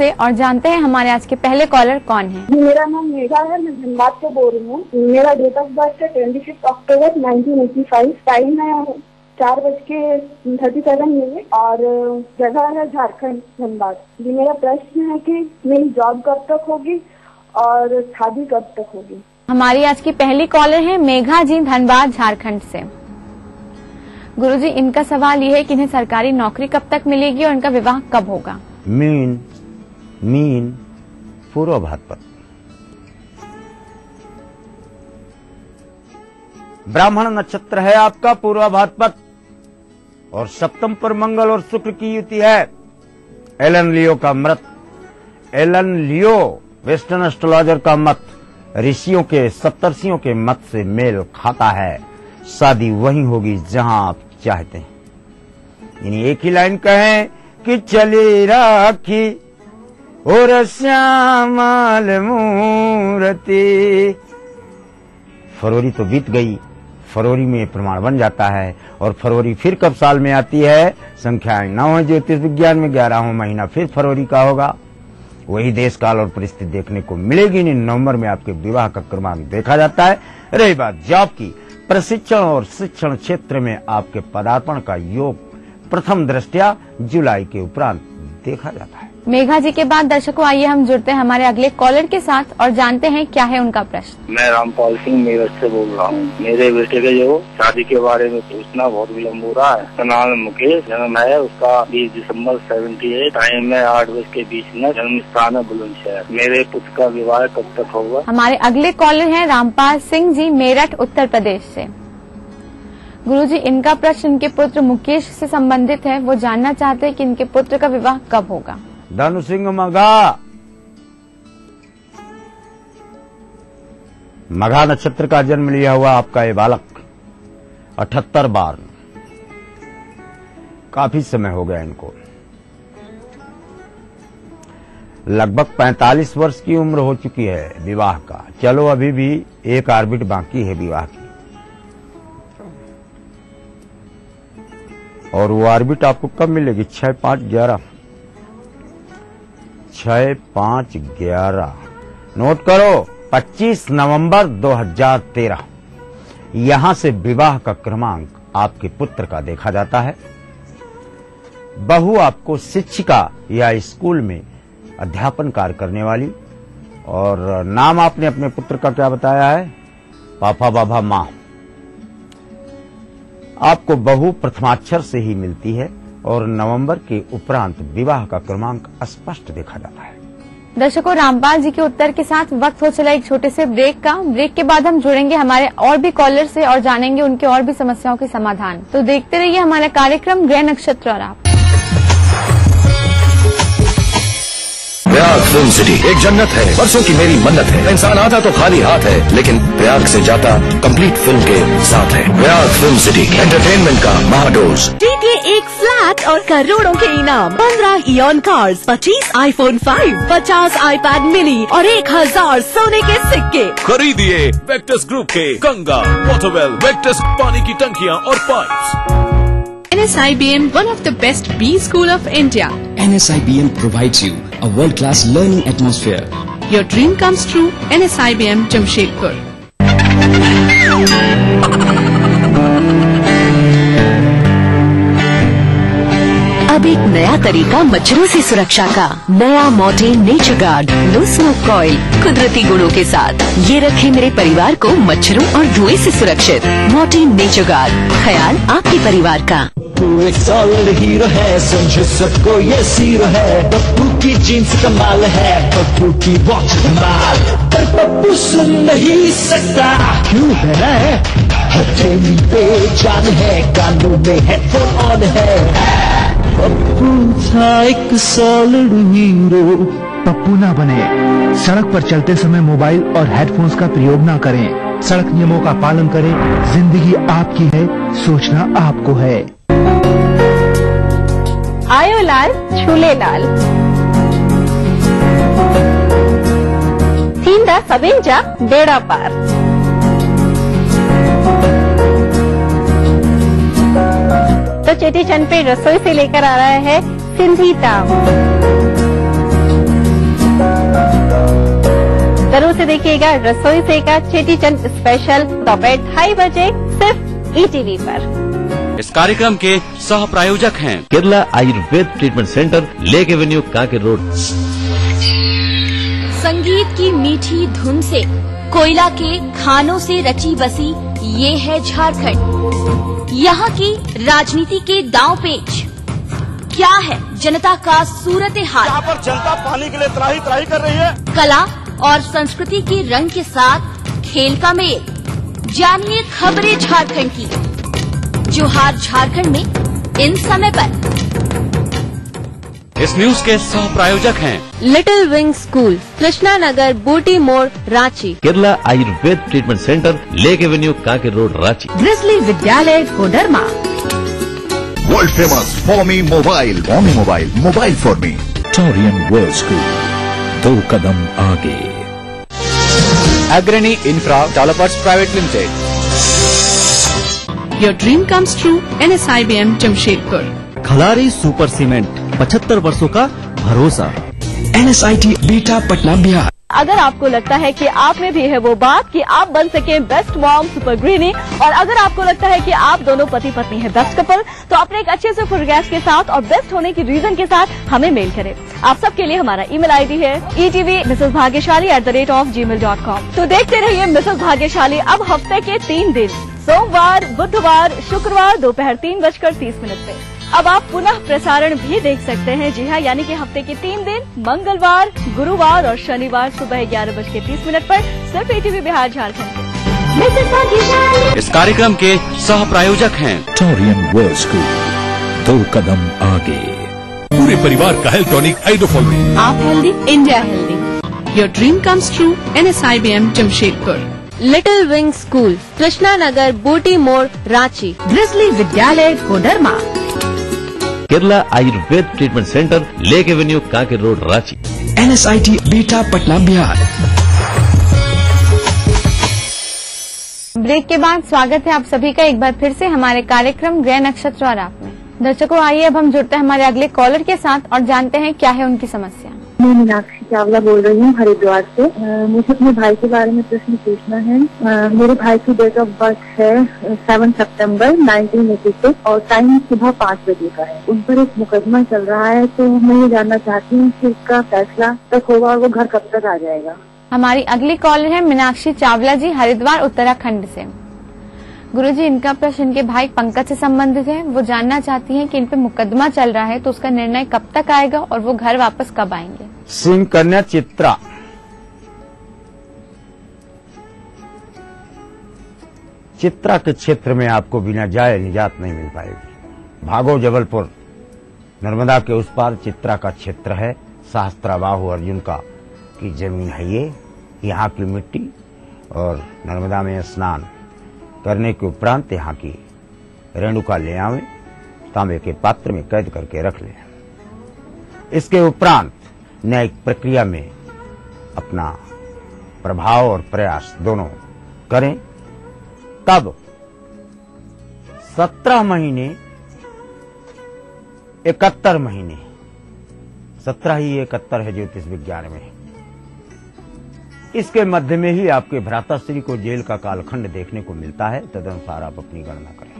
और जानते हैं हमारे आज के पहले कॉलर कौन है। मेरा नाम मेघा है, मैं धनबाद से बोल रही हूँ। मेरा डेट ऑफ बर्थ है 26 अक्टूबर 1985। टाइम है 4:37 और जगह है झारखंड, धनबाद। जी मेरा प्रश्न है कि मेरी जॉब कब तक होगी और शादी कब तक होगी। हमारी आज की पहली कॉलर है मेघा जी, धनबाद झारखंड से। गुरुजी, इनका सवाल ये है कि इन्हें सरकारी नौकरी कब तक मिलेगी और इनका विवाह कब होगा। मीन पूर्व भाद्रपद। ब्राह्मण नक्षत्र है आपका, पूर्व भाद्रपद, और सप्तम पर मंगल और शुक्र की युति है। एलन लियो का मत, एलन लियो वेस्टर्न एस्ट्रोलॉजर का मत ऋषियों के सप्तर्षियों के मत से मेल खाता है। शादी वहीं होगी जहां आप चाहते हैं। यानी एक ही लाइन कहें कि चली राखी और श्यामल मूर्ति। फरवरी तो बीत गई, फरवरी में प्रमाण बन जाता है। और फरवरी फिर कब साल में आती है, संख्याएं 9 है ज्योतिष विज्ञान में, 11वां महीना फिर फरवरी का होगा। वही देश काल और परिस्थिति देखने को मिलेगी। नवंबर में आपके विवाह का क्रमांक देखा जाता है। रही बात जॉब की, प्रशिक्षण और शिक्षण क्षेत्र में आपके पदार्पण का योग प्रथम दृष्टया जुलाई के उपरांत देखा जाता है। मेघा जी के बाद दर्शकों, आइए हम जुड़ते हैं हमारे अगले कॉलर के साथ और जानते हैं क्या है उनका प्रश्न। मैं रामपाल सिंह मेरठ से बोल रहा हूँ। मेरे बेटे के जो शादी के बारे में पूछना बहुत विलम्ब हो रहा है। उसका नाम मुकेश, जन्म है उसका 20 दिसंबर 78, टाइम है 8:20, जन्म स्थान है बुलंदशहर। मेरे पुत्र का विवाह कब तक होगा। हमारे अगले कॉलर हैं रामपाल सिंह जी, मेरठ उत्तर प्रदेश से। गुरुजी, इनका प्रश्न इनके पुत्र मुकेश से संबंधित है। वो जानना चाहते हैं कि इनके पुत्र का विवाह कब होगा। धनु सिंह मघा, मघा नक्षत्र का जन्म लिया हुआ आपका ये बालक 78 बार, काफी समय हो गया इनको। लगभग 45 वर्ष की उम्र हो चुकी है विवाह का। चलो अभी भी एक ऑर्बिट बाकी है विवाह की, और वो ऑर्बिट आपको कब मिलेगी। 6-5-11 6-5-11 नोट करो। 25 नवंबर 2013 यहां से विवाह का क्रमांक आपके पुत्र का देखा जाता है। बहू आपको शिक्षिका या स्कूल में अध्यापन कार्य करने वाली। और नाम आपने अपने पुत्र का क्या बताया है, पापा बाबा माँ। आपको बहू प्रथमाक्षर से ही मिलती है और नवंबर के उपरांत विवाह का क्रमांक स्पष्ट देखा जाता है। दर्शकों, रामपाल जी के उत्तर के साथ वक्त हो चला एक छोटे से ब्रेक का। ब्रेक के बाद हम जुड़ेंगे हमारे और भी कॉलर से और जानेंगे उनके और भी समस्याओं के समाधान। तो देखते रहिए हमारा कार्यक्रम ग्रह नक्षत्र और आप। प्रयाग फिल्म सिटी एक जन्नत है, बरसों की मेरी मन्नत है। इंसान आता तो खाली हाथ है, लेकिन प्रयाग से जाता कंप्लीट फिल्म के साथ है। प्रयाग फिल्म सिटी एंटरटेनमेंट का महाडोज। जीतिए एक फ्लैट और करोड़ों के इनाम। 15 ion cars, 25 iPhone 5, 50 iPad mini और 1000 सोने के सिक्के। खरीदिए वेक्टस ग्रुप के गंगा, वाटरवेल, वेक्टस पानी की टंकियां और pipes. NSIBM, one of the best B school of India. NSIBM provides you a world-class learning atmosphere. Your dream comes true. NSIBM Jamshedpur. अब एक नया तरीका मच्छरों से सुरक्षा का। नया Mortein nature guard no smoke coil, कुदरती गुणों के साथ। ये रखे मेरे परिवार को मच्छरों और धुएं से सुरक्षित। मॉर्टिन नेचर गार्ड, ख्याल आपके परिवार का। पप्पू एक सॉलिड हीरो है, समझो सबको ये जीरो है। पप्पू की जीन्स कमाल है, पप्पू की वॉच कमाल, पर पप्पू सुन नहीं सकता क्यों है। हथेली पे जान है, कानों में हेडफोन ऑन है। पप्पू था एक सॉलिड हीरो। पप्पू ना बने। सड़क पर चलते समय मोबाइल और हेडफोन्स का प्रयोग ना करें। सड़क नियमों का पालन करें। जिंदगी आपकी है, सोचना आपको है। आयो लाल झूले लाल। थींदा सभिनि जा बेड़ा पार। तो चेटीचंद पे रसोई से लेकर आ रहा है सिंधी ताम। जरूर से देखिएगा रसोई से का चेटीचंद स्पेशल दोपहर 2:30 बजे सिर्फ ETV पर। इस कार्यक्रम के सह प्रायोजक हैं Kerala Ayurveda treatment centre, lake Avenue, Kanker road. संगीत की मीठी धुन से, कोयला के खानों से रची बसी ये है झारखंड। यहाँ की राजनीति के दांव पेच क्या है, जनता का सूरत हाल। यहाँ पर जनता पानी के लिए त्राही त्राही कर रही है। कला और संस्कृति के रंग के साथ खेल का मेल। जानिए खबरें झारखंड की। जोहार झारखंड में इन समय पर। इस न्यूज के सह प्रायोजक हैं Little Wing School, Krishna Nagar, Booti Mor, Ranchi. Kerala Ayurveda treatment centre, lake Avenue, Kanker road, Ranchi. Grizzly Vidyalaya Koderma. World famous Forme mobile, mobile for me. Torian World School, 2 कदम आगे। Agrani Infra Developers Private Limited. Your dream comes true, NSIBM Jamshedpur. Khalari Super Cement, 75 वर्षों का भरोसा। NSIT Bihta Patna Bihar. अगर आपको लगता है कि आप में भी है वो बात कि आप बन सके बेस्ट मॉम सुपर गृहिणी, और अगर आपको लगता है कि आप दोनों पति पत्नी है बेस्ट कपल, तो अपने एक अच्छे से फोटोग्राफ के साथ और बेस्ट होने की रीजन के साथ हमें मेल करें। आप सबके लिए हमारा ईमेल ID है etv@gmail.com। तो देखते रहिए मिसेस भाग्यशाली अब हफ्ते के 3 दिन, सोमवार, बुधवार, शुक्रवार दोपहर 3:30 पे। अब आप पुनः प्रसारण भी देख सकते हैं। जी हाँ, यानी कि हफ्ते के 3 दिन, मंगलवार, गुरुवार और शनिवार सुबह 11:30 पर सिर्फ ETV बिहार झारखंड। इस कार्यक्रम के सह प्रायोजक हैं टोरियन वर्ल्ड स्कूल, 2 कदम आगे। पूरे परिवार का हेल्थ टॉनिक आइडोफॉल में। आप healthy, India healthy. Your dream comes true, NSIBM Jamshedpur. Little Wing School, Krishna Nagar, Booti Mor, Ranchi. Grizzly Vidyalaya Koderma. Kerala Ayurveda treatment centre, lake Avenue, Kanker road, Ranchi. NSIT Bihta Patna Bihar. Break के बाद स्वागत है आप सभी का एक बार फिर से हमारे कार्यक्रम ग्रह नक्षत्र और आप में। दर्शकों, आइए अब हम जुड़ते हैं हमारे अगले कॉलर के साथ और जानते हैं क्या है उनकी समस्या। मैं मीनाक्षी चावला बोल रही हूँ हरिद्वार से। मुझे अपने भाई के बारे में प्रश्न पूछना है। मेरे भाई की डेट ऑफ बर्थ है 7 सितंबर 1986 और टाइम सुबह 5 बजे का है। उन पर एक मुकदमा चल रहा है, तो मैं ये जानना चाहती हूँ कि इसका फैसला तक होगा और वो घर कब तक आ जाएगा। हमारी अगली कॉलर है मीनाक्षी चावला जी, हरिद्वार उत्तराखंड से। गुरुजी, इनका प्रश्न इनके भाई पंकज से संबंधित है। वो जानना चाहती हैं कि इन पे मुकदमा चल रहा है, तो उसका निर्णय कब तक आएगा और वो घर वापस कब आएंगे। सिंह कन्या चित्रा, चित्रा के क्षेत्र में आपको बिना जाए निजात नहीं मिल पाएगी। भागो जबलपुर, नर्मदा के उस पार चित्रा का क्षेत्र है। सहस्त्राबाहु अर्जुन का की जमीन है ये। यहाँ की मिट्टी और नर्मदा में स्नान करने के उपरांत यहाँ की रेणुका ले आवे, तांबे के पात्र में कैद करके रख ले। इसके उपरांत न्यायिक प्रक्रिया में अपना प्रभाव और प्रयास दोनों करें। तब 17 महीने 71 महीने, 17 ही 71 है ज्योतिष विज्ञान में। इसके मध्य में ही आपके भ्राताश्री को जेल का कालखंड देखने को मिलता है। तदनुसार आप अपनी गणना करें।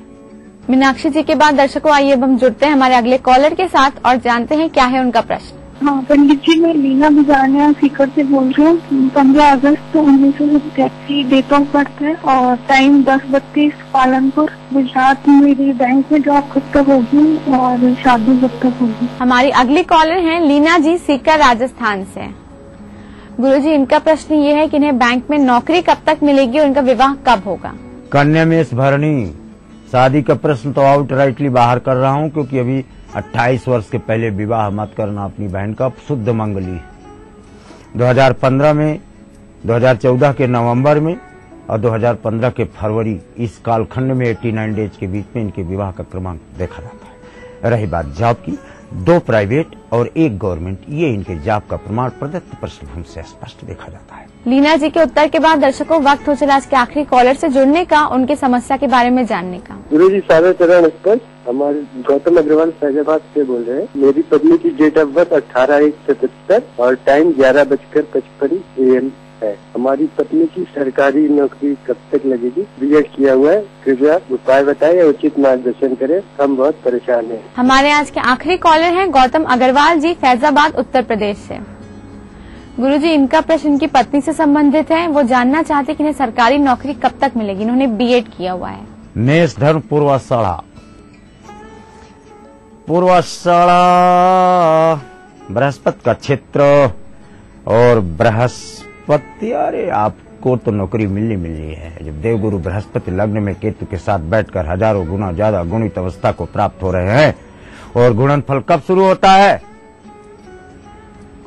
मीनाक्षी जी के बाद दर्शकों, आइए अब हम जुड़ते हैं हमारे अगले कॉलर के साथ और जानते हैं क्या है उनका प्रश्न। हाँ पंडित जी, मैं लीना बिजानिया सीकर से बोल रही हूँ। 15 अगस्त 1983 डेट ऑफ बर्थ है और टाइम 10:32, पालनपुर गुजरात। मेरी बैंक में जॉब कब तक होगी और शादी कब तक होगी। हमारी अगली कॉलर हैं लीना जी, सीकर राजस्थान से। गुरुजी, इनका प्रश्न ये है कि इन्हें बैंक में नौकरी कब तक मिलेगी और इनका विवाह कब होगा। कन्या मेष भरणी, शादी का प्रश्न तो आउटराइटली बाहर कर रहा हूं, क्योंकि अभी 28 वर्ष के पहले विवाह मत करना अपनी बहन का, शुद्ध मंगली। 2015 में, 2014 के नवंबर में और 2015 के फरवरी, इस कालखंड में 89 डेज के बीच में इनके विवाह का क्रमांक देखा जाता है। रही बात जॉब की, 2 प्राइवेट और 1 गवर्नमेंट, ये इनके जॉब का प्रमाण प्रदत्त पृष्ठभूमि से स्पष्ट देखा जाता है। लीना जी के उत्तर के बाद दर्शकों, वक्त हो चला आज के आखिरी कॉलर से जुड़ने का, उनकी समस्या के बारे में जानने का। गुरु जी, सारा चरण स्पष्ट। हमारे गौतम अग्रवाल फैजाबाद से बोल रहे हैं। मेरी पत्नी की डेट ऑफ बर्थ 18/1/77 और टाइम 11:55 AM है। हमारी पत्नी की सरकारी नौकरी कब तक लगेगी? बीएड किया हुआ है, कृपया उपाय बताएं, उचित मार्गदर्शन करें, हम बहुत परेशान हैं। हमारे आज के आखिरी कॉलर हैं गौतम अग्रवाल जी, फैजाबाद उत्तर प्रदेश से। गुरुजी, इनका प्रश्न इनकी पत्नी से संबंधित है। वो जानना चाहते कि इन्हें सरकारी नौकरी कब तक मिलेगी। इन्होंने बीएड किया हुआ है। मेष धर्म पूर्वाषाढ़ा, बृहस्पति का क्षेत्र और बृहस्पति, अरे आपको तो नौकरी मिलनी है। जब देवगुरु बृहस्पति लग्न में केतु के साथ बैठकर हजारों गुना ज्यादा गुणित अवस्था को प्राप्त हो रहे हैं। और गुणनफल कब शुरू होता है?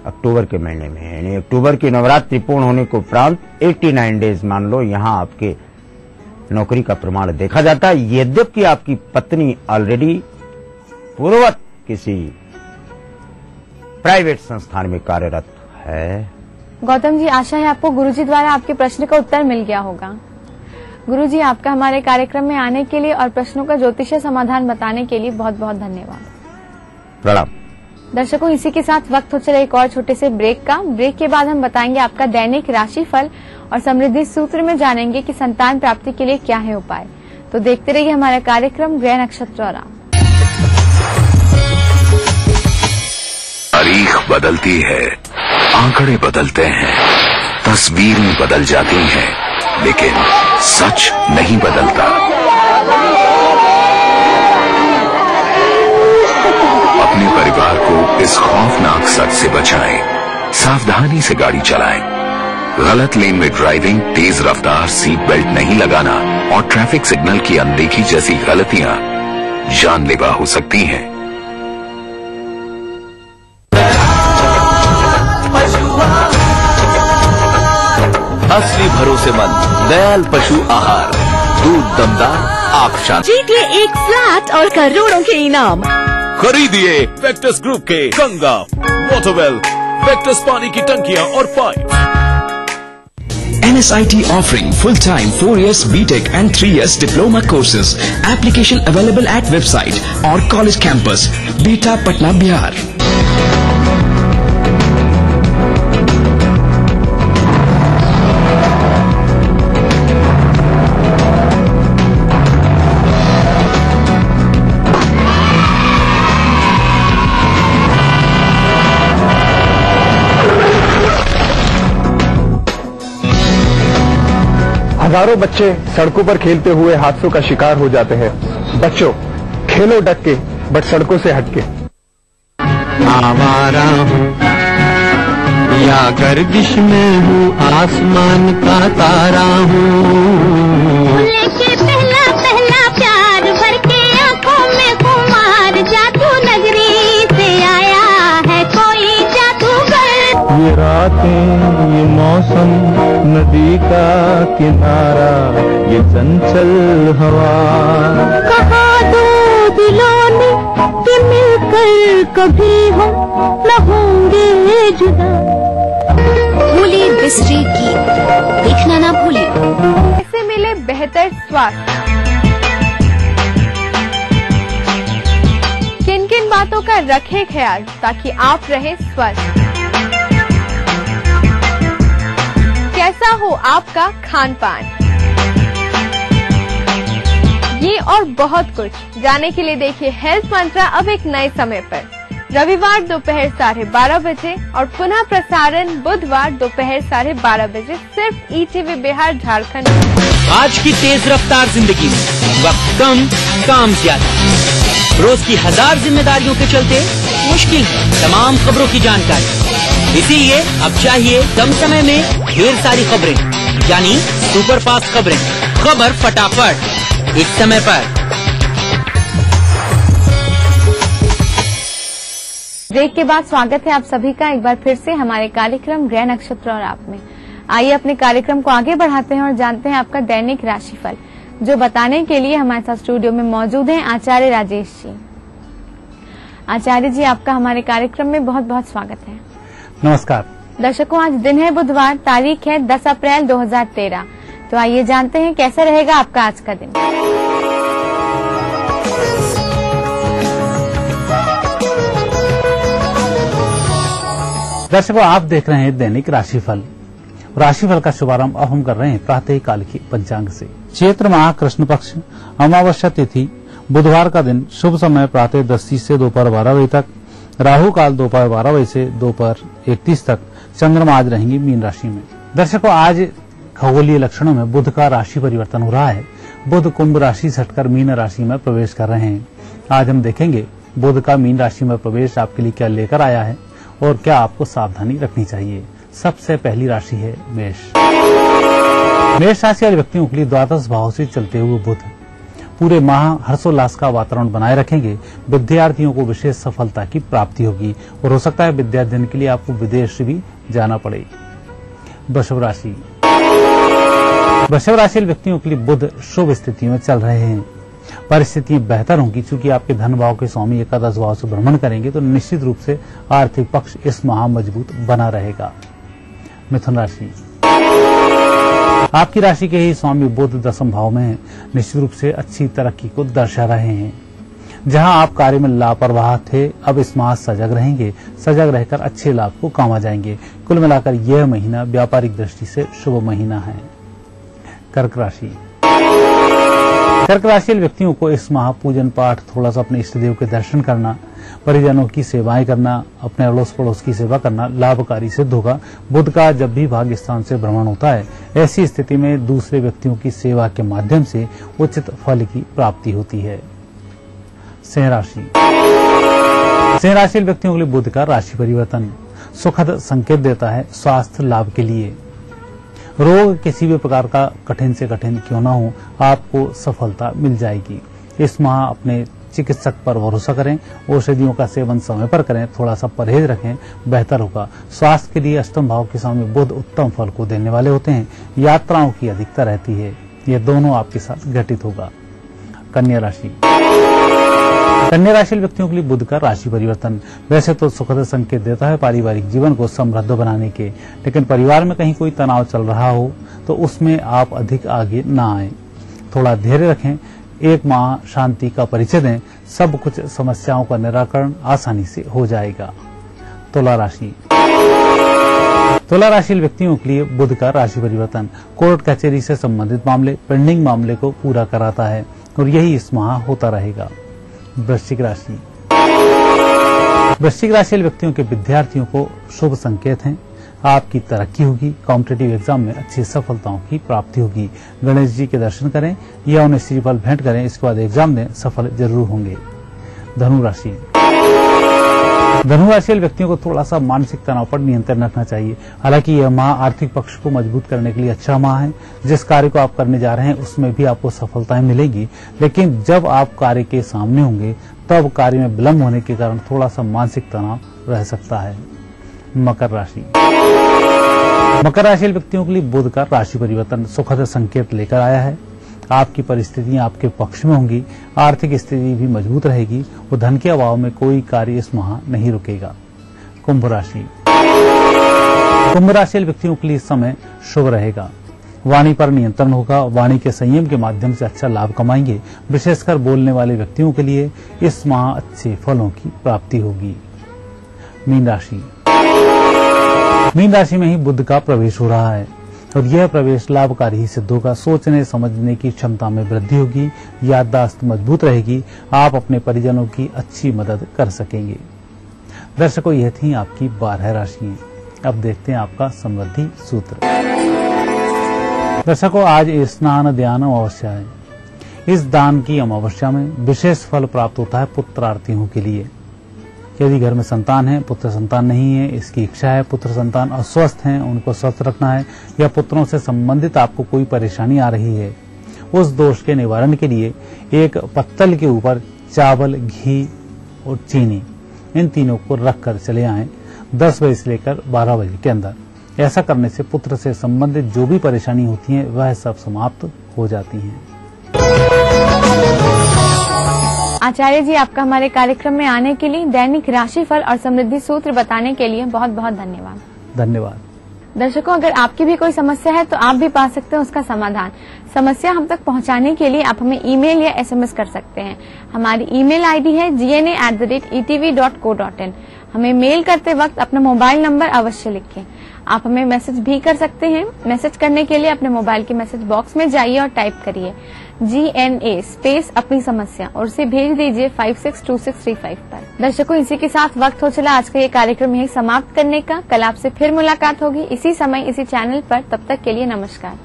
अक्टूबर के महीने में, यानी अक्टूबर की नवरात्रि पूर्ण होने को उपरांत 89 डेज मान लो, यहाँ आपके नौकरी का प्रमाण देखा जाता है। यद्यपि आपकी पत्नी ऑलरेडी पूर्ववत किसी प्राइवेट संस्थान में कार्यरत है। गौतम जी, आशा है आपको गुरुजी द्वारा आपके प्रश्न का उत्तर मिल गया होगा। गुरुजी, आपका हमारे कार्यक्रम में आने के लिए और प्रश्नों का ज्योतिषीय समाधान बताने के लिए बहुत बहुत धन्यवाद। प्रणाम। दर्शकों, इसी के साथ वक्त हो चला एक और छोटे से ब्रेक का। ब्रेक के बाद हम बताएंगे आपका दैनिक राशिफल और समृद्धि सूत्र में जानेंगे कि संतान प्राप्ति के लिए क्या है उपाय। तो देखते रहिए हमारा कार्यक्रम ग्रह नक्षत्र और तारीख बदलती है, आंकड़े बदलते हैं, तस्वीरें बदल जाती हैं, लेकिन सच नहीं बदलता। अपने परिवार को इस खौफनाक सच से बचाएं, सावधानी से गाड़ी चलाएं। गलत लेन में ड्राइविंग, तेज रफ्तार, सीट बेल्ट नहीं लगाना और ट्रैफिक सिग्नल की अनदेखी जैसी गलतियां जानलेवा हो सकती हैं। असली भरोसेमंद दयाल पशु आहार, दूध दमदार, आप शांति। जीतिए एक फ्लैट और करोड़ों के इनाम। खरीदिए वेक्टस ग्रुप के गंगा, वाटरवेल, वेक्टस पानी की टंकियां और pipe. NSIT offering full-time 4 years BTech and 3 years diploma courses. Application available at website or college campus, Beta, Patna, Bihar. हजारों बच्चे सड़कों पर खेलते हुए हादसों का शिकार हो जाते हैं। बच्चों, खेलो डट के, बट सड़कों से हटके। आवारा हूँ या गर्दिश में हूँ, आसमान का तारा हूँ। लेके पहला पहला प्यार भर के आंखों में कुमार, जादू नगरी से आया है कोई जादूगर। ये रातें, ये मौसम, नदी का किनारा, ये चंचल हवा। कहा दो दिलों ने कि मिलकर कभी हम न होंगे जुदा। भूली बिसरी की देखना ना भूली। इससे मिले बेहतर स्वास्थ्य। किन किन बातों का रखें ख्याल ताकि आप रहें स्वस्थ। कैसा हो आपका खान पान, ये और बहुत कुछ जानने के लिए देखिए हेल्थ मंत्रा अब एक नए समय पर, रविवार दोपहर 12:30 बजे और पुनः प्रसारण बुधवार दोपहर 12:30 बजे, सिर्फ ETV बिहार झारखंड। आज की तेज रफ्तार जिंदगी में वक्त कम, काम ज्यादा। रोज की 1000 जिम्मेदारियों के चलते मुश्किल है तमाम खबरों की जानकारी। इसीलिए अब चाहिए कम समय में ढेर सारी खबरें, यानी सुपरफास्ट खबरें। खबर फटाफट, एक समय पर। ब्रेक के बाद स्वागत है आप सभी का एक बार फिर से हमारे कार्यक्रम ग्रह नक्षत्र और आप में। आइए अपने कार्यक्रम को आगे बढ़ाते हैं और जानते हैं आपका दैनिक राशिफल, जो बताने के लिए हमारे साथ स्टूडियो में मौजूद हैं आचार्य राजेश जी। आचार्य जी, आपका हमारे कार्यक्रम में बहुत बहुत स्वागत है। नमस्कार दर्शकों, आज दिन है बुधवार, तारीख है 10 अप्रैल 2013। तो आइए जानते हैं कैसा रहेगा आपका आज का दिन। दर्शकों, आप देख रहे हैं दैनिक राशिफल राशिफल का शुभारंभ अब हम कर रहे हैं प्रातः काल की पंचांग से। चैत्र माह कृष्ण पक्ष अमावस्या तिथि बुधवार का दिन, शुभ समय प्रातः 10 से दोपहर 12 बजे तक, राहु काल दोपहर 12 बजे से दोपहर 1:30 तक। चंद्रमा आज रहेंगी मीन राशि में। दर्शकों, आज खगोलीय लक्षणों में बुध का राशि परिवर्तन हो रहा है। बुध कुंभ राशि से हटकर मीन राशि में प्रवेश कर रहे हैं। आज हम देखेंगे बुध का मीन राशि में प्रवेश आपके लिए क्या लेकर आया है और क्या आपको सावधानी रखनी चाहिए। सबसे पहली राशि है मेष। मेष राशि वाले व्यक्तियों के लिए द्वादश भाव से चलते हुए बुध पूरे माह हर्षोल्लास का वातावरण बनाए रखेंगे। विद्यार्थियों को विशेष सफलता की प्राप्ति होगी और हो सकता है विद्याध्ययन के लिए आपको विदेश भी जाना पड़े। वृषभ राशि। वृषभ राशि वाले व्यक्तियों के लिए बुध शुभ स्थितियों में चल रहे हैं। परिस्थितियां बेहतर होंगी चूंकि आपके धन भाव के स्वामी एकादश भाव से भ्रमण करेंगे, तो निश्चित रूप से आर्थिक पक्ष इस माह मजबूत बना रहेगा। मिथुन राशि। आपकी राशि के ही स्वामी बुध दशम भाव में है। निश्चित रूप से अच्छी तरक्की को दर्शा रहे हैं। जहां आप कार्य में लापरवाह थे, अब इस माह सजग रहेंगे। सजग रहकर अच्छे लाभ को कमा जाएंगे। कुल मिलाकर यह महीना व्यापारिक दृष्टि से शुभ महीना है। कर्क राशि। कर्क राशि व्यक्तियों को इस माह पूजन पाठ, थोड़ा सा अपने इष्ट देव के दर्शन करना, परिजनों की सेवाएं करना, अपने अड़ोस पड़ोस की सेवा करना लाभकारी सिद्ध होगा। बुध का जब भी भाग्य स्थान से भ्रमण होता है, ऐसी स्थिति में दूसरे व्यक्तियों की सेवा के माध्यम से उचित फल की प्राप्ति होती है। सिंह राशि। सिंह राशि व्यक्तियों के लिए बुध का राशि परिवर्तन सुखद संकेत देता है स्वास्थ्य लाभ के लिए। रोग किसी भी प्रकार का कठिन से कठिन क्यों न हो, आपको सफलता मिल जाएगी। इस माह अपने चिकित्सक पर भरोसा करें, औषधियों का सेवन समय पर करें, थोड़ा सा परहेज रखें, बेहतर होगा। स्वास्थ्य के लिए अष्टम भाव के स्वामी बुध उत्तम फल को देने वाले होते हैं। यात्राओं की अधिकता रहती है। ये दोनों आपके साथ घटित होगा। कन्या राशि। कन्या राशि व्यक्तियों के लिए बुध का राशि परिवर्तन वैसे तो सुखद संकेत देता है पारिवारिक जीवन को समृद्ध बनाने के, लेकिन परिवार में कहीं कोई तनाव चल रहा हो तो उसमें आप अधिक आगे न आए। थोड़ा धैर्य रखें। एक माह शांति का परिचय दें। सब कुछ समस्याओं का निराकरण आसानी से हो जाएगा। तुला राशि। तुला राशि व्यक्तियों के लिए बुध का राशि परिवर्तन कोर्ट कचहरी से संबंधित मामले, पेंडिंग मामले को पूरा कराता है और यही इस माह होता रहेगा। वृश्चिक राशि। वृश्चिक राशि व्यक्तियों के विद्यार्थियों को शुभ संकेत हैं। आपकी तरक्की होगी। कॉम्पिटिटिव एग्जाम में अच्छी सफलताओं की प्राप्ति होगी। गणेश जी के दर्शन करें या उन्हें श्रीफल भेंट करें, इसके बाद एग्जाम दें, सफल जरूर होंगे। धनु राशि। धनु राशि व्यक्तियों को थोड़ा सा मानसिक तनाव पर नियंत्रण रखना चाहिए। हालांकि यह माह आर्थिक पक्ष को मजबूत करने के लिए अच्छा माह है। जिस कार्य को आप करने जा रहे हैं उसमें भी आपको सफलताएं मिलेगी, लेकिन जब आप कार्य के सामने होंगे तब कार्य में विलंब होने के कारण थोड़ा सा मानसिक तनाव रह सकता है। मकर राशि। मकर राशि व्यक्तियों के लिए बुध का राशि परिवर्तन सुखद संकेत लेकर आया है। आपकी परिस्थितियां आपके पक्ष में होंगी। आर्थिक स्थिति भी मजबूत रहेगी और धन के अभाव में कोई कार्य इस माह नहीं रुकेगा। कुंभ राशि। कुंभ राशि व्यक्तियों के लिए समय शुभ रहेगा। वाणी पर नियंत्रण होगा। वाणी के संयम के माध्यम से अच्छा लाभ कमाएंगे। विशेषकर बोलने वाले व्यक्तियों के लिए इस माह अच्छे फलों की प्राप्ति होगी। मीन राशि। मीन राशि में ही बुध का प्रवेश हो रहा है और यह प्रवेश लाभकारी ही सिद्ध होगा। सोचने समझने की क्षमता में वृद्धि होगी। याददाश्त मजबूत रहेगी। आप अपने परिजनों की अच्छी मदद कर सकेंगे। दर्शकों, यह थी आपकी 12 राशियां। अब देखते हैं आपका समृद्धि सूत्र। दर्शकों, आज स्नान ध्यान अमावस्या है। इस दान की अमावस्या में विशेष फल प्राप्त होता है पुत्रार्थियों के लिए। यदि घर में संतान है, पुत्र संतान नहीं है, इसकी इच्छा है, पुत्र संतान अस्वस्थ हैं, उनको स्वस्थ रखना है, या पुत्रों से संबंधित आपको कोई परेशानी आ रही है, उस दोष के निवारण के लिए एक पत्तल के ऊपर चावल, घी और चीनी, इन तीनों को रखकर चले आएं 10 बजे से लेकर 12 बजे के अंदर। ऐसा करने से पुत्र से संबंधित जो भी परेशानी होती है वह सब समाप्त हो जाती हैं। आचार्य जी, आपका हमारे कार्यक्रम में आने के लिए, दैनिक राशिफल और समृद्धि सूत्र बताने के लिए बहुत बहुत धन्यवाद। धन्यवाद। दर्शकों, अगर आपकी भी कोई समस्या है तो आप भी पा सकते हैं उसका समाधान। समस्या हम तक पहुंचाने के लिए आप हमें ईमेल या SMS कर सकते हैं। हमारी ईमेल आईडी है gna@etv.co.in। हमें मेल करते वक्त अपना मोबाइल नंबर अवश्य लिखें। आप हमें मैसेज भी कर सकते हैं। मैसेज करने के लिए अपने मोबाइल के मैसेज बॉक्स में जाइए और टाइप करिए GNA स्पेस अपनी समस्या और उसे भेज दीजिए 562635 पर। दर्शकों, इसी के साथ वक्त हो चला आज का ये कार्यक्रम यही समाप्त करने का। कल आपसे फिर मुलाकात होगी इसी समय इसी चैनल पर। तब तक के लिए नमस्कार।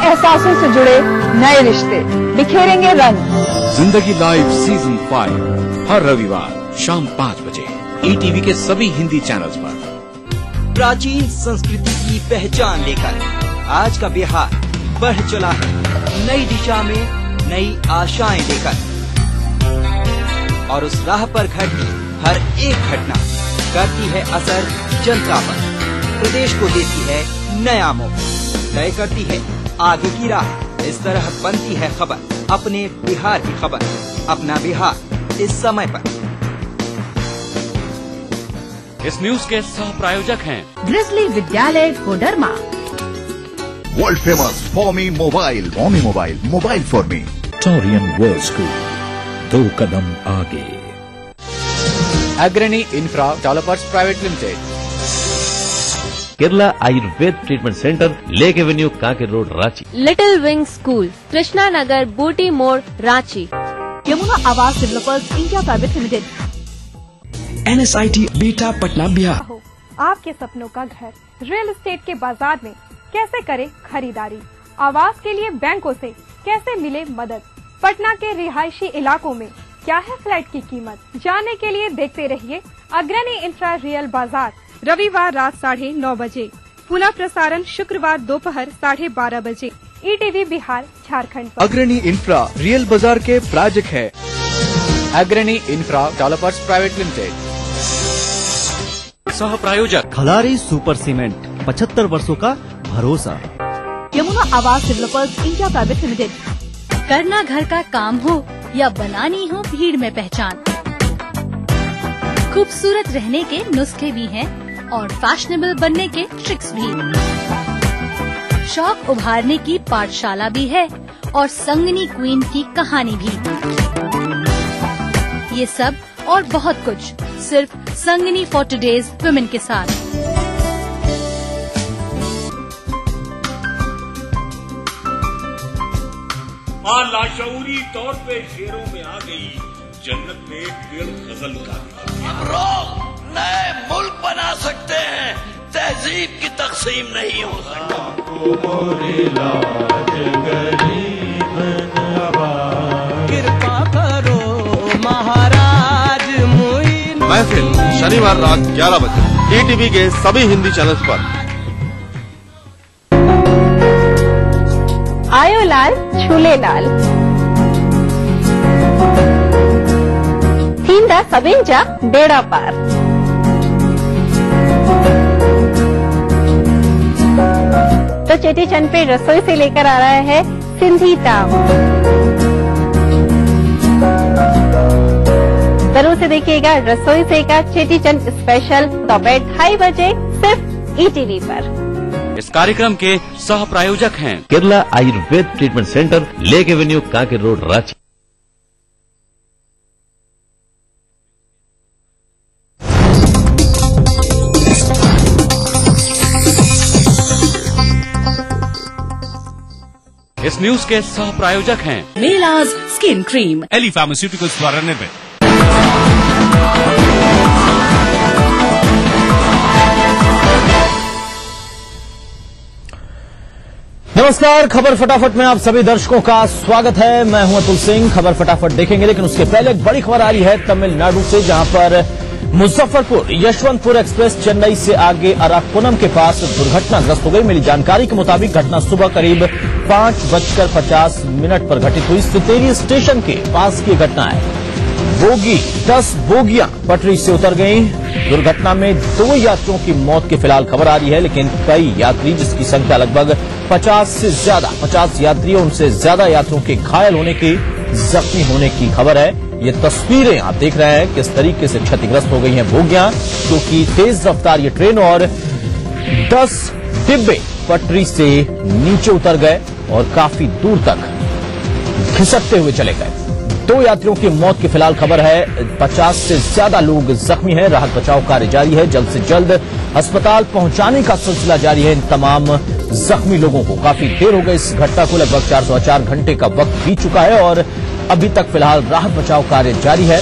एहसासों से जुड़े नए रिश्ते बिखेरेंगे रंग। जिंदगी लाइव सीजन 5 हर रविवार शाम 5 बजे ETV के सभी हिंदी चैनल्स पर। प्राचीन संस्कृति की पहचान लेकर आज का बिहार बढ़ चला है नई दिशा में, नई आशाएं लेकर। और उस राह पर घटती हर एक घटना करती है असर जनता पर, प्रदेश को देती है नया मोड़, तय करती है आगे की राह। इस तरह बनती है खबर, अपने बिहार की खबर, अपना बिहार इस समय पर। इस न्यूज के सह प्रायोजक हैं Grizzly Vidyalaya Koderma, world famous Forme mobile, mobile for me, Torian World School, 2 कदम आगे, Agrani Infra Developers Private Limited, Kerala Ayurveda treatment centre, lake Avenue, Kanker road, Ranchi, Little Wing School, Krishna Nagar, Booti Mor, Ranchi, Yamuna Awas Developers India Private Limited, NSIT Bihta Patna Bihar. आपके सपनों का घर रियल एस्टेट के बाजार में कैसे करें खरीदारी, आवास के लिए बैंकों से कैसे मिले मदद, पटना के रिहायशी इलाकों में क्या है फ्लैट की कीमत, जानने के लिए देखते रहिए अग्रणी इंफ्रा रियल बाजार, रविवार रात 9:30 बजे, पुनः प्रसारण शुक्रवार दोपहर 12:30 बजे, ETV बिहार झारखंड पर। अग्रणी इंफ्रा रियल बाजार के प्रायोजक है अग्रणी इंफ्रा डेवलपर्स प्राइवेट लिमिटेड, सह प्रायोजक खलारी सुपर सीमेंट, 75 वर्षों का भरोसा, Yamuna Awas Developers India Private limited. करना घर का काम हो या बनानी हो भीड़ में पहचान, खूबसूरत रहने के नुस्खे भी हैं और फैशनेबल बनने के ट्रिक्स भी। शौक उभारने की पाठशाला भी है और संगनी क्वीन की कहानी भी। ये सब और बहुत कुछ सिर्फ संगनी फॉर टुडेज वुमेन के साथ। मां लाशऊरी तौर पे शेरों में आ गई, जन्नत ने दिल गजल का नए मुल्क बना सकते हैं, तहजीब की तकसीम नहीं हो कृपा करो महाराज मुइन। महफिल शनिवार रात 11 बजे ETV के सभी हिंदी चैनल्स पर। आयो लाल झूले लाल, थींदा सभिनि जा बेड़ा पार। तो चेटीचंद पे रसोई से लेकर आ रहा है सिंधी ताव। जरूर से देखिएगा रसोई से का चेटीचंद स्पेशल दोपहर 2:30 बजे सिर्फ ETV पर। इस कार्यक्रम के सह प्रायोजक हैं Kerala Ayurveda treatment centre, lake Avenue, Kanker road, Ranchi. इस न्यूज के सह प्रायोजक हैं मेलाज स्किन क्रीम, एली फार्मास्यूटिकल्स द्वारा निर्मित। नमस्कार, खबर फटाफट में आप सभी दर्शकों का स्वागत है। मैं हूं अतुल सिंह। खबर फटाफट देखेंगे, लेकिन उसके पहले एक बड़ी खबर आ रही है तमिलनाडु से, जहां पर मुजफ्फरपुर यशवंतपुर एक्सप्रेस चेन्नई से आगे अराक्कोनम के पास दुर्घटनाग्रस्त हो गई। मिली जानकारी के मुताबिक घटना सुबह करीब 5:50 पर घटित हुई। सितेरी स्टेशन के पास की घटना है। बोगी 10 बोगियां पटरी से उतर गई। दुर्घटना में 2 यात्रियों की मौत की फिलहाल खबर आ रही है, लेकिन कई यात्री, जिसकी संख्या लगभग 50 से ज्यादा 50 यात्री, उनसे ज्यादा यात्रियों के घायल होने की, जख्मी होने की खबर है। ये तस्वीरें आप देख रहे हैं किस तरीके से क्षतिग्रस्त हो गई हैं बोगियां, क्योंकि तेज रफ्तार ये ट्रेन और 10 डिब्बे पटरी से नीचे उतर गए और काफी दूर तक खिसकते हुए चले गए। 2 यात्रियों की मौत की फिलहाल खबर है। 50 से ज्यादा लोग जख्मी हैं। राहत बचाव कार्य जारी है। जल्द से जल्द अस्पताल पहुंचाने का सिलसिला जारी है इन तमाम जख्मी लोगों को। काफी देर हो गई इस घटना को, लगभग 4 घंटे का वक्त बीत चुका है और अभी तक फिलहाल राहत बचाव कार्य जारी है।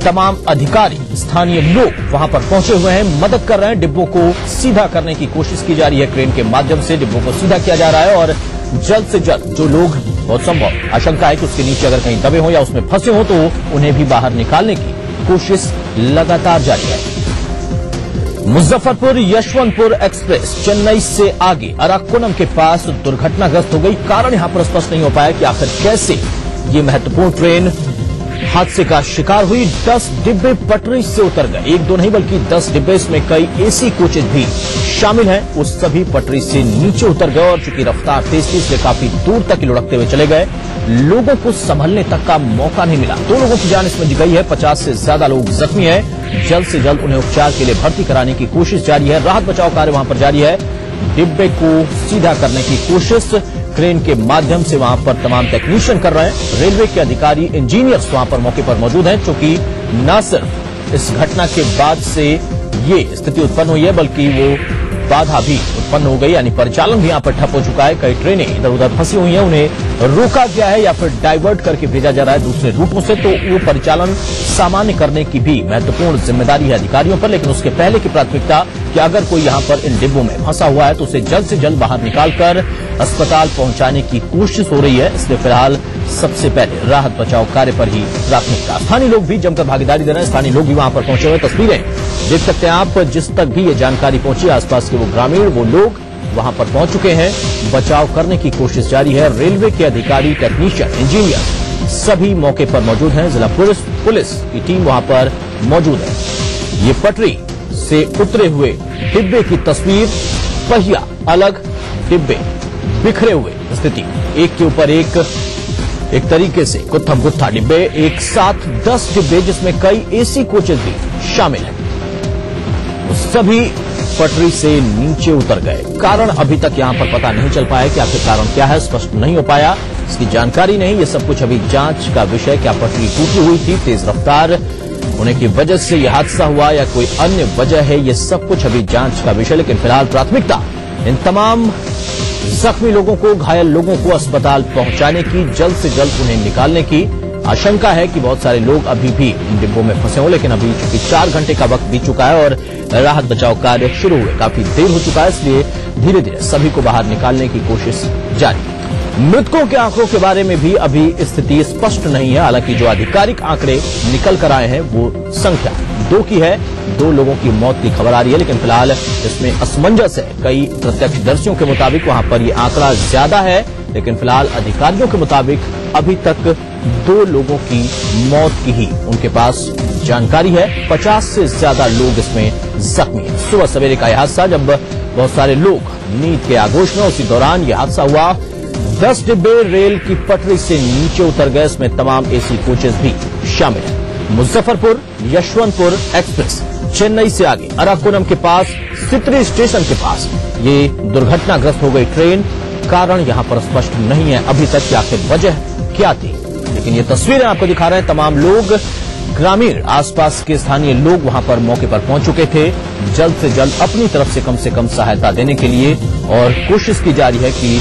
तमाम अधिकारी, स्थानीय लोग वहां पर पहुंचे हुए हैं, मदद कर रहे हैं। डिब्बों को सीधा करने की कोशिश की जा रही है। क्रेन के माध्यम से डिब्बों को सीधा किया जा रहा है और जल्द से जल्द जो लोग, बहुत संभव आशंका है कि उसके नीचे अगर कहीं दबे हों या उसमें फंसे हों, तो उन्हें भी बाहर निकालने की कोशिश लगातार जारी है। मुजफ्फरपुर यशवंतपुर एक्सप्रेस चेन्नई से आगे अराकोनम के पास दुर्घटनाग्रस्त हो गई। कारण यहां पर स्पष्ट नहीं हो पाया कि आखिर कैसे ये महत्वपूर्ण ट्रेन हादसे का शिकार हुई। 10 डिब्बे पटरी से उतर गए। 1-2 नहीं बल्कि 10 डिब्बे, इसमें कई एसी कोचेज भी शामिल हैं, वो सभी पटरी से नीचे उतर गए और चूंकि रफ्तार तेज थी इसलिए काफी दूर तक लुढ़कते हुए चले गए। लोगों को संभलने तक का मौका नहीं मिला। 2 लोगों की जान इसमें गई है। 50 से ज्यादा लोग जख्मी हैं। जल्द से जल्द उन्हें उपचार के लिए भर्ती कराने की कोशिश जारी है। राहत बचाव कार्य वहां पर जारी है। डिब्बे को सीधा करने की कोशिश क्रेन के माध्यम से वहां पर तमाम टेक्नीशियन कर रहे हैं। रेलवे के अधिकारी, इंजीनियर्स वहां पर मौके पर मौजूद हैं, क्योंकि न सिर्फ इस घटना के बाद से ये स्थिति उत्पन्न हुई है, बल्कि वो बाधा भी उत्पन्न हो गई, यानी परिचालन भी यहां पर ठप हो चुका है। कई ट्रेनें इधर उधर फंसी हुई हैं, उन्हें रोका गया है या फिर डाइवर्ट करके भेजा जा रहा है दूसरे रूटों से, तो वो परिचालन सामान्य करने की भी महत्वपूर्ण जिम्मेदारी है अधिकारियों पर। लेकिन उसके पहले की प्राथमिकता कि अगर कोई यहां पर इन डिब्बों में फंसा हुआ है तो उसे जल्द से जल्द बाहर निकालकर अस्पताल पहुंचाने की कोशिश हो रही है। इसलिए फिलहाल सबसे पहले राहत बचाव कार्य पर ही प्राथमिकता। स्थानीय लोग भी जमकर भागीदारी दे रहे हैं। स्थानीय लोग भी वहां पर पहुंचे हुए, तस्वीरें देख सकते हैं आप। जिस तक भी ये जानकारी पहुंची, आसपास के वो ग्रामीण, वो लोग वहां पर पहुंच चुके हैं। बचाव करने की कोशिश जारी है। रेलवे के अधिकारी, टेक्नीशियन, इंजीनियर सभी मौके पर मौजूद हैं। जिला पुलिस की टीम वहां पर मौजूद है। ये पटरी से उतरे हुए डिब्बे की तस्वीर, पहिया अलग, डिब्बे बिखरे हुए स्थिति, एक के ऊपर एक तरीके से गुत्थम गुत्था डिब्बे, एक साथ 10 डिब्बे जिसमें कई एसी कोचेज भी शामिल हैं, सभी पटरी से नीचे उतर गए। कारण अभी तक यहां पर पता नहीं चल पाया कि आखिर कारण क्या है, स्पष्ट नहीं हो पाया, इसकी जानकारी नहीं। ये सब कुछ अभी जांच का विषय। क्या पटरी टूटी हुई थी, तेज रफ्तार होने की वजह से यह हादसा हुआ या कोई अन्य वजह है, ये सब कुछ अभी जांच का विषय। लेकिन फिलहाल प्राथमिकता इन तमाम जख्मी लोगों को, घायल लोगों को अस्पताल पहुंचाने की, जल्द से जल्द उन्हें निकालने की। आशंका है कि बहुत सारे लोग अभी भी इन डिब्बों में फंसे हों, लेकिन अभी चूंकि 4 घंटे का वक्त बीत चुका है और राहत बचाव कार्य शुरू हुए काफी देर हो चुका है, इसलिए धीरे धीरे सभी को बाहर निकालने की कोशिश जारी। मृतकों के आंकड़ों के बारे में भी अभी स्थिति स्पष्ट नहीं है। हालांकि जो आधिकारिक आंकड़े निकल कर आए हैं वो संख्या 2 की है। 2 लोगों की मौत की खबर आ रही है, लेकिन फिलहाल इसमें असमंजस है। कई प्रत्यक्षदर्शियों के मुताबिक वहां पर ये आंकड़ा ज्यादा है, लेकिन फिलहाल अधिकारियों के मुताबिक अभी तक 2 लोगों की मौत की ही उनके पास जानकारी है। 50 से ज्यादा लोग इसमें जख्मी हैं। सुबह सवेरे का यह हादसा, जब बहुत सारे लोग नींद के आगोश में, उसी दौरान यह हादसा हुआ। 10 डिब्बे रेल की पटरी से नीचे उतर गए, इसमें तमाम एसी कोचेज भी शामिल हैं। मुजफ्फरपुर यशवंतपुर एक्सप्रेस चेन्नई से आगे अराकोनम के पास सित्री स्टेशन के पास ये दुर्घटनाग्रस्त हो गई ट्रेन। कारण यहां पर स्पष्ट नहीं है अभी तक कि आखिर वजह क्या थी, लेकिन ये तस्वीरें आपको दिखा रहे हैं। तमाम लोग, ग्रामीण, आसपास के स्थानीय लोग वहां पर मौके पर पहुंच चुके थे। जल्द से जल्द अपनी तरफ से कम सहायता देने के लिए और कोशिश की जा रही है कि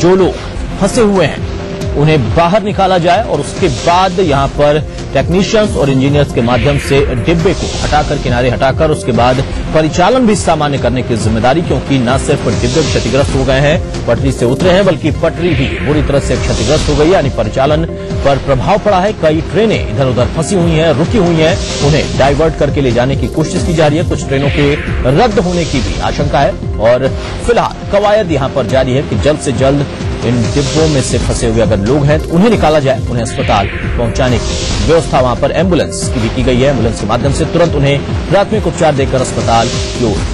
जो लोग फंसे हुए हैं उन्हें बाहर निकाला जाए और उसके बाद यहां पर टेक्नीशियंस और इंजीनियर्स के माध्यम से डिब्बे को हटाकर, किनारे हटाकर, उसके बाद परिचालन भी सामान्य करने की जिम्मेदारी, क्योंकि न सिर्फ डिब्बे क्षतिग्रस्त हो गए हैं, पटरी से उतरे हैं, बल्कि पटरी भी बुरी तरह से क्षतिग्रस्त हो गई, यानी परिचालन पर प्रभाव पड़ा है। कई ट्रेनें इधर उधर फंसी हुई हैं, रुकी हुई हैं, उन्हें डाइवर्ट करके ले जाने की कोशिश की जा रही है। कुछ ट्रेनों के रद्द होने की भी आशंका है और फिलहाल कवायद यहां पर जारी है कि जल्द से जल्द इन डिब्बों में से फंसे हुए अगर लोग हैं तो उन्हें निकाला जाए, उन्हें अस्पताल पहुंचाने की व्यवस्था वहां पर एम्बुलेंस की भी की गई है। एम्बुलेंस के माध्यम से तुरंत उन्हें प्राथमिक उपचार देकर अस्पताल की ओर